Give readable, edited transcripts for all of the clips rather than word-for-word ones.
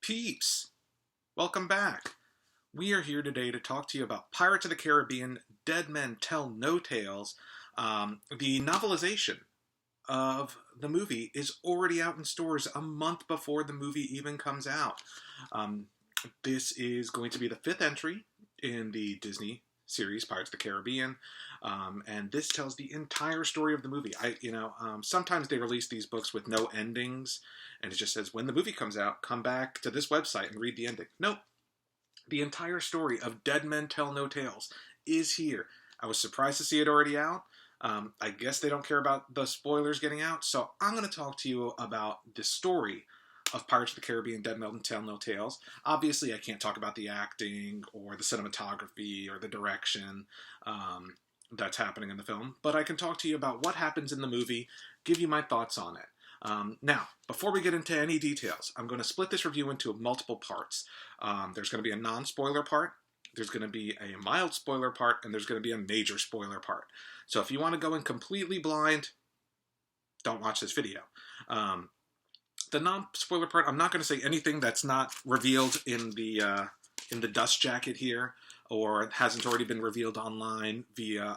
Peeps, welcome back. We are here today to talk to you about Pirates of the Caribbean, Dead Men Tell No Tales. The novelization of the movie is already out in stores a month before the movie even comes out. Um, this is going to be the fifth entry in the Disney series Pirates of the Caribbean, and this tells the entire story of the movie. Sometimes they release these books with no endings, and it just says when the movie comes out, come back to this website and read the ending. Nope, the entire story of Dead Men Tell No Tales is here. I was surprised to see it already out. I guess they don't care about the spoilers getting out, so I'm going to talk to you about the story of Pirates of the Caribbean, Dead Men Tell No Tales. Obviously, I can't talk about the acting or the cinematography or the direction that's happening in the film, but I can talk to you about what happens in the movie, give you my thoughts on it. Now, before we get into any details, I'm going to split this review into multiple parts. There's going to be a non-spoiler part, there's going to be a mild spoiler part, and there's going to be a major spoiler part. So if you want to go in completely blind, don't watch this video. The non-spoiler part, I'm not going to say anything that's not revealed in the dust jacket here, or hasn't already been revealed online via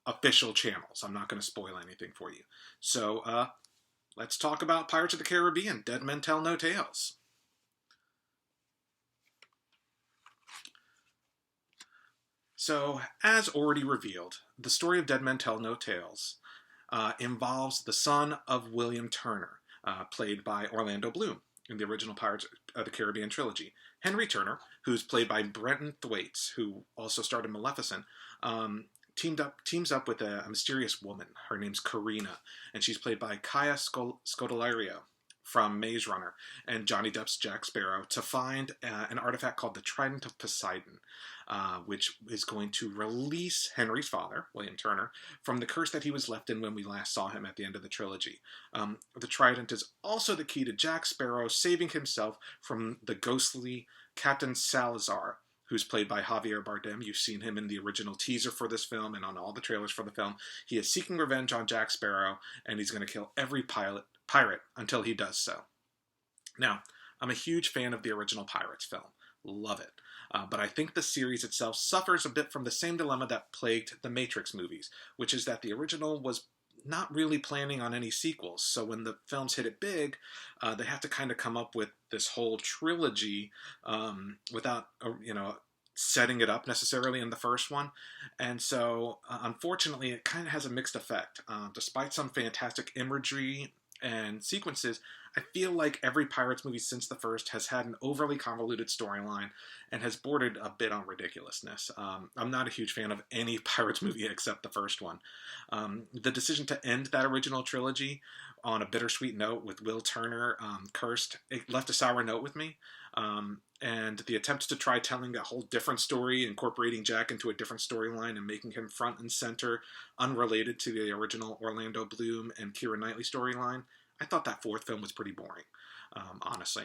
official channels. I'm not going to spoil anything for you. So let's talk about Pirates of the Caribbean, Dead Men Tell No Tales. So, as already revealed, the story of Dead Men Tell No Tales involves the son of William Turner, played by Orlando Bloom in the original Pirates of the Caribbean trilogy. Henry Turner, who's played by Brenton Thwaites, who also starred in Maleficent, teams up with a mysterious woman. Her name's Karina, and she's played by Kaya Scodelario from Maze Runner and Johnny Depp's Jack Sparrow, to find an artifact called the Trident of Poseidon, which is going to release Henry's father, William Turner, from the curse that he was left in when we last saw him at the end of the trilogy. The Trident is also the key to Jack Sparrow saving himself from the ghostly Captain Salazar, who's played by Javier Bardem. You've seen him in the original teaser for this film and on all the trailers for the film. He is seeking revenge on Jack Sparrow, and he's going to kill every pirate until he does so. Now, I'm a huge fan of the original Pirates film. Love it. But I think the series itself suffers a bit from the same dilemma that plagued the Matrix movies, which is that the original was not really planning on any sequels. So when the films hit it big, they have to kind of come up with this whole trilogy without, setting it up necessarily in the first one. And so, unfortunately, it kind of has a mixed effect. Despite some fantastic imagery and sequences, I feel like every Pirates movie since the first has had an overly convoluted storyline and has bordered a bit on ridiculousness. I'm not a huge fan of any Pirates movie except the first one. The decision to end that original trilogy on a bittersweet note with Will Turner cursed, it left a sour note with me. And the attempts to try telling a whole different story, incorporating Jack into a different storyline and making him front and center, unrelated to the original Orlando Bloom and Keira Knightley storyline, I thought that fourth film was pretty boring, honestly.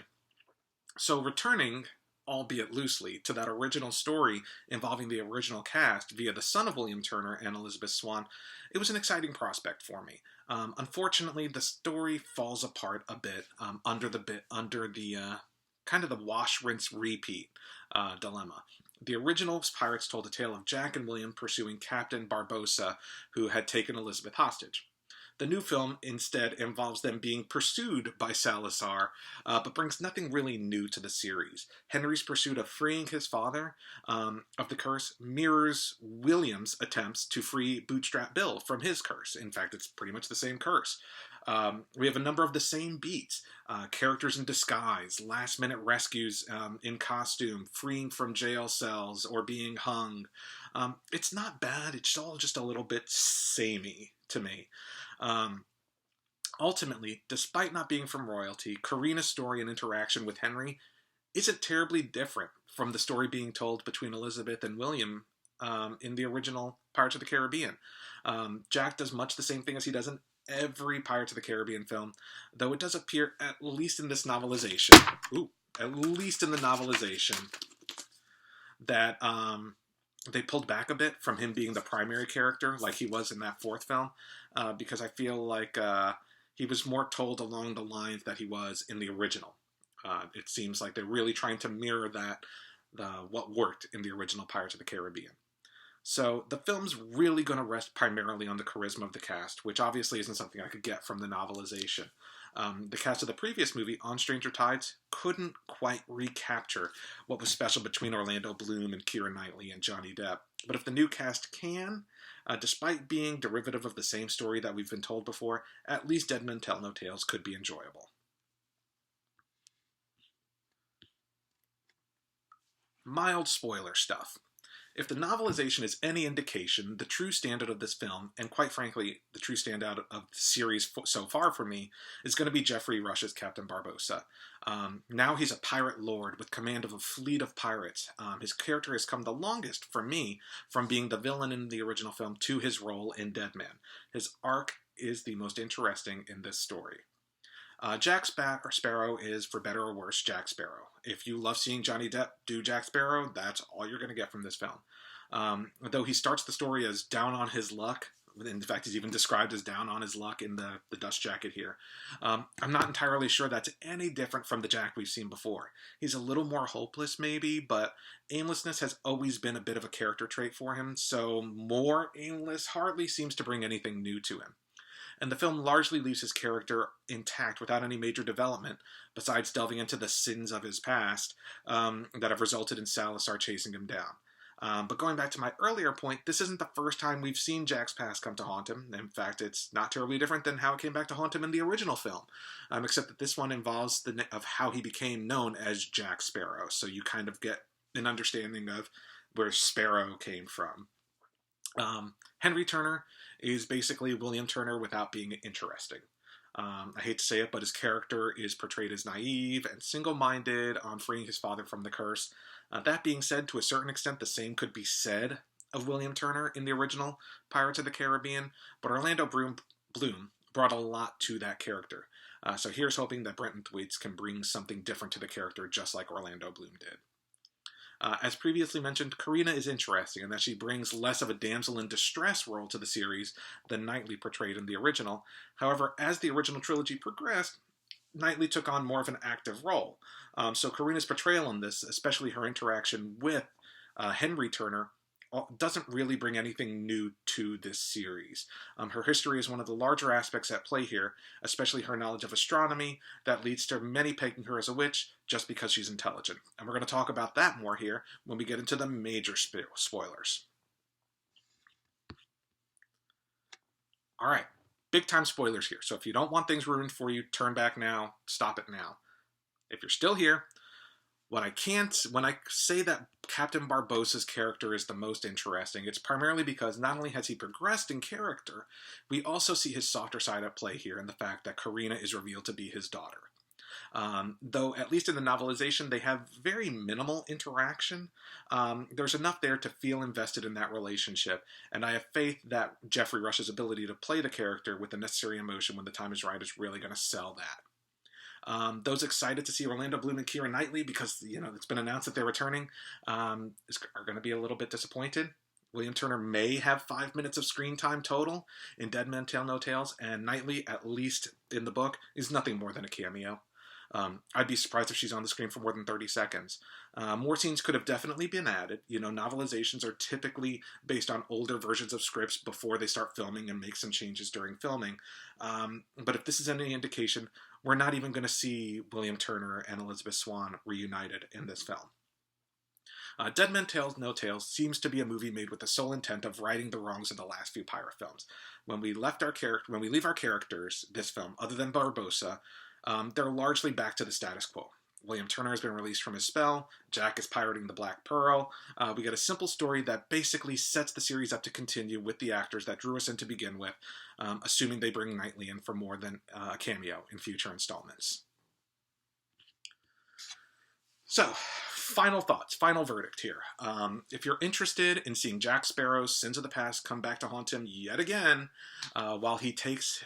So returning, albeit loosely, to that original story involving the original cast via the son of William Turner and Elizabeth Swann, it was an exciting prospect for me. Unfortunately, the story falls apart a bit under the kind of the wash, rinse, repeat dilemma. The original Pirates told a tale of Jack and William pursuing Captain Barbossa, who had taken Elizabeth hostage. The new film instead involves them being pursued by Salazar, but brings nothing really new to the series. Henry's pursuit of freeing his father of the curse mirrors William's attempts to free Bootstrap Bill from his curse. In fact, it's pretty much the same curse. We have a number of the same beats. Characters in disguise, last-minute rescues in costume, freeing from jail cells or being hung. It's not bad, it's all just a little bit samey to me. Ultimately, despite not being from royalty, Karina's story and interaction with Henry isn't terribly different from the story being told between Elizabeth and William in the original Pirates of the Caribbean. Jack does much the same thing as he does in every Pirates of the Caribbean film, though it does appear, at least in this novelization, that they pulled back a bit from him being the primary character like he was in that fourth film, because I feel like he was more told along the lines that he was in the original. It seems like they're really trying to mirror what worked in the original Pirates of the Caribbean. So the film's really going to rest primarily on the charisma of the cast, which obviously isn't something I could get from the novelization. The cast of the previous movie, On Stranger Tides, couldn't quite recapture what was special between Orlando Bloom and Keira Knightley and Johnny Depp. But if the new cast can, despite being derivative of the same story that we've been told before, at least Dead Men Tell No Tales could be enjoyable. Mild spoiler stuff. If the novelization is any indication, the true standout of this film, and quite frankly, the true standout of the series so far for me, is going to be Geoffrey Rush's Captain Barbossa. Now he's a pirate lord with command of a fleet of pirates. His character has come the longest, for me, from being the villain in the original film to his role in Dead Man. His arc is the most interesting in this story. Jack Sparrow is, for better or worse, Jack Sparrow. If you love seeing Johnny Depp do Jack Sparrow, that's all you're going to get from this film. Though he starts the story as down on his luck, in fact, he's even described as down on his luck in the dust jacket here. I'm not entirely sure that's any different from the Jack we've seen before. He's a little more hopeless, maybe, but aimlessness has always been a bit of a character trait for him, so more aimless hardly seems to bring anything new to him. And the film largely leaves his character intact without any major development, besides delving into the sins of his past that have resulted in Salazar chasing him down. But going back to my earlier point, this isn't the first time we've seen Jack's past come to haunt him. In fact, it's not terribly different than how it came back to haunt him in the original film, except that this one involves of how he became known as Jack Sparrow, so you kind of get an understanding of where Sparrow came from. Henry Turner is basically William Turner without being interesting. I hate to say it, but his character is portrayed as naive and single-minded on freeing his father from the curse. That being said, to a certain extent, the same could be said of William Turner in the original Pirates of the Caribbean, but Orlando Bloom brought a lot to that character. So here's hoping that Brenton Thwaites can bring something different to the character, just like Orlando Bloom did. As previously mentioned, Karina is interesting in that she brings less of a damsel in distress role to the series than Knightley portrayed in the original. However, as the original trilogy progressed, Knightley took on more of an active role. So Karina's portrayal in this, especially her interaction with Henry Turner, doesn't really bring anything new to this series. Her history is one of the larger aspects at play here, especially her knowledge of astronomy that leads to many pegging her as a witch just because she's intelligent. And we're going to talk about that more here when we get into the major spoilers. All right, big time spoilers here. So if you don't want things ruined for you, turn back now, stop it now. If you're still here, when I say that Captain Barbossa's character is the most interesting, it's primarily because not only has he progressed in character, we also see his softer side at play here in the fact that Karina is revealed to be his daughter. Though, at least in the novelization, they have very minimal interaction. There's enough there to feel invested in that relationship, and I have faith that Geoffrey Rush's ability to play the character with the necessary emotion when the time is right is really going to sell that. Those excited to see Orlando Bloom and Keira Knightley, because it's been announced that they're returning, are going to be a little bit disappointed. William Turner may have 5 minutes of screen time total in Dead Men Tell No Tales, and Knightley, at least in the book, is nothing more than a cameo. I'd be surprised if she's on the screen for more than 30 seconds. More scenes could have definitely been added. Novelizations are typically based on older versions of scripts before they start filming and make some changes during filming. But if this is any indication, we're not even going to see William Turner and Elizabeth Swann reunited in this film. Dead Men Tell No Tales seems to be a movie made with the sole intent of righting the wrongs of the last few pirate films. When we leave our characters, this film, other than Barbossa, they're largely back to the status quo. William Turner has been released from his spell. Jack is pirating the Black Pearl. We get a simple story that basically sets the series up to continue with the actors that drew us in to begin with, assuming they bring Knightley in for more than a cameo in future installments. So, final thoughts, final verdict here. If you're interested in seeing Jack Sparrow's sins of the past come back to haunt him yet again, while he takes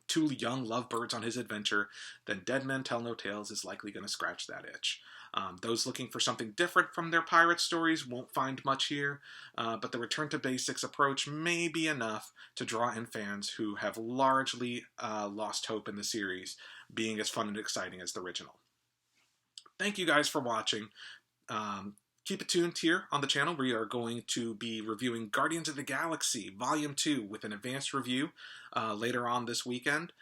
two young lovebirds on his adventure, then Dead Men Tell No Tales is likely going to scratch that itch. Those looking for something different from their pirate stories won't find much here, but the return to basics approach may be enough to draw in fans who have largely lost hope in the series being as fun and exciting as the original. thank you guys for watching. Keep it tuned here on the channel. We are going to be reviewing Guardians of the Galaxy Volume 2 with an advanced review later on this weekend.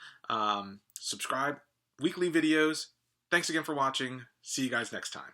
Subscribe, weekly videos. Thanks again for watching. See you guys next time.